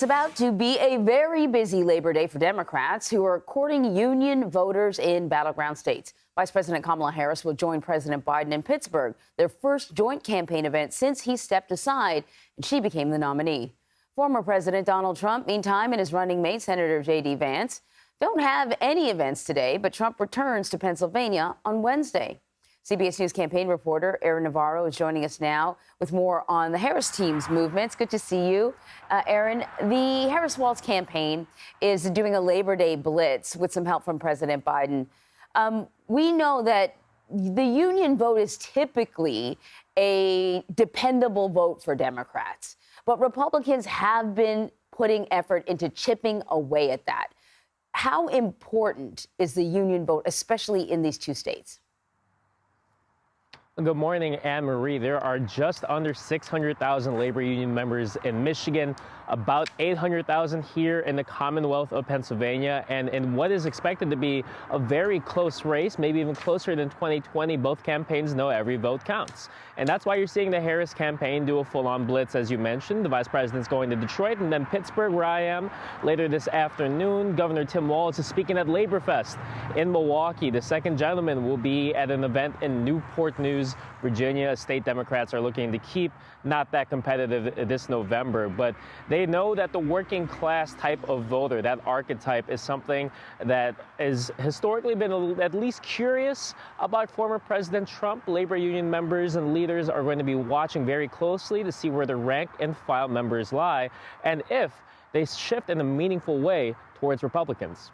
It's about to be a very busy Labor Day for Democrats who are courting union voters in battleground states. Vice President Kamala Harris will join President Biden in Pittsburgh, their first joint campaign event since he stepped aside and she became the nominee. Former President Donald Trump, meantime, and his running mate, Senator J.D. Vance, don't have any events today, but Trump returns to Pennsylvania on Wednesday. CBS News campaign reporter Aaron Navarro is joining us now with more on the Harris team's movements. Good to see you, Aaron. The Harris-Walz campaign is doing a Labor Day blitz with some help from President Biden. We know that the union vote is typically a dependable vote for Democrats, but Republicans have been putting effort into chipping away at that. How important is the union vote, especially in these two states? Good morning, Anne-Marie. There are just under 600,000 labor union members in Michigan, about 800,000 here in the Commonwealth of Pennsylvania, and in what is expected to be a very close race, maybe even closer than 2020. Both campaigns know every vote counts. And that's why you're seeing the Harris campaign do a full-on blitz, as you mentioned. The vice president's going to Detroit and then Pittsburgh, where I am, later this afternoon. Governor Tim Walz is speaking at Labor Fest in Milwaukee. The second gentleman will be at an event in Newport News, Virginia. State Democrats are looking to keep not that competitive this November, but they know that the working class type of voter, that archetype, is something that has historically been at least curious about former President Trump. Labor union members and leaders are going to be watching very closely to see where the rank and file members lie and if they shift in a meaningful way towards Republicans.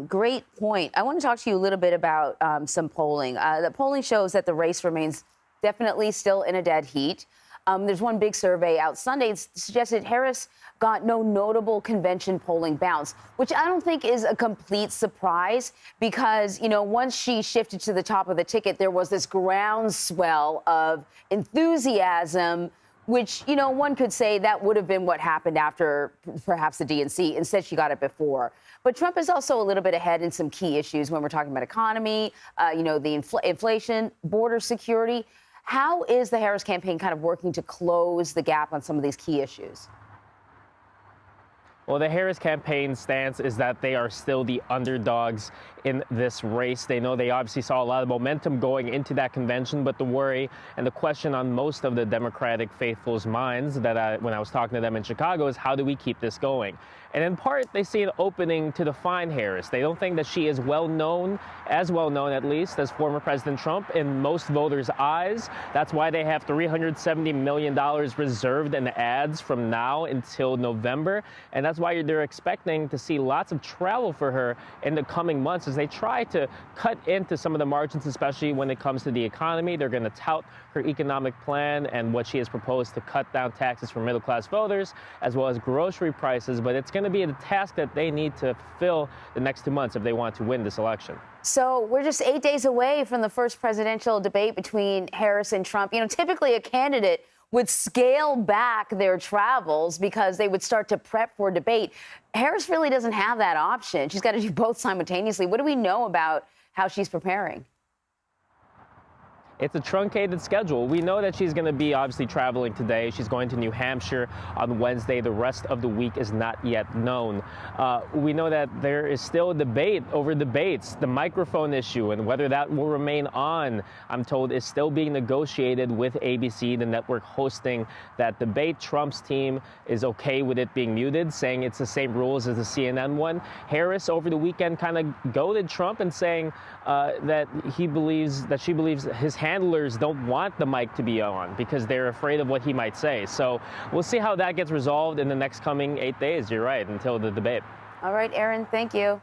Great point. I want to talk to you a little bit about some polling. The polling shows that the race remains definitely still in a dead heat. There's one big survey out Sunday that suggested Harris got no notable convention polling bounce, which I don't think is a complete surprise because, you know, once she shifted to the top of the ticket, there was this groundswell of enthusiasm, which, you know, one could say that would have been what happened after perhaps the DNC. Instead, she got it before. But Trump is also a little bit ahead in some key issues when we're talking about economy, you know, the inflation, border security. How is the Harris campaign kind of working to close the gap on some of these key issues? Well, the Harris campaign stance is that they are still the underdogs in this race. They know they obviously saw a lot of momentum going into that convention, but the worry and the question on most of the Democratic faithfuls' minds that when I was talking to them in Chicago is how do we keep this going? And in part, they see an opening to define Harris. They don't think that she is well known at least, as former President Trump in most voters' eyes. That's why they have $370 million reserved in ads from now until November. And that's why they're expecting to see lots of travel for her in the coming months as they try to cut into some of the margins, especially when it comes to the economy. They're going to tout her economic plan and what she has proposed to cut down taxes for middle-class voters, as well as grocery prices. But it's going to be a task that they need to fulfill the next 2 months if they want to win this election. So we're just 8 days away from the first presidential debate between Harris and Trump. You know, typically a candidate would scale back their travels because they would start to prep for debate. Harris really doesn't have that option. She's got to do both simultaneously. What do we know about how she's preparing? It's a truncated schedule. We know that she's going to be obviously traveling today. She's going to New Hampshire on Wednesday. The rest of the week is not yet known. We know that there is still a debate over debates. The microphone issue and whether that will remain on, I'm told, is still being negotiated with ABC, the network hosting that debate. Trump's team is okay with it being muted, saying it's the same rules as the CNN one. Harris over the weekend kind of goaded Trump and saying that she believes his handlers don't want the mic to be on because they're afraid of what he might say. So we'll see how that gets resolved in the next coming 8 days. You're right, until the debate. All right, Aaron, thank you.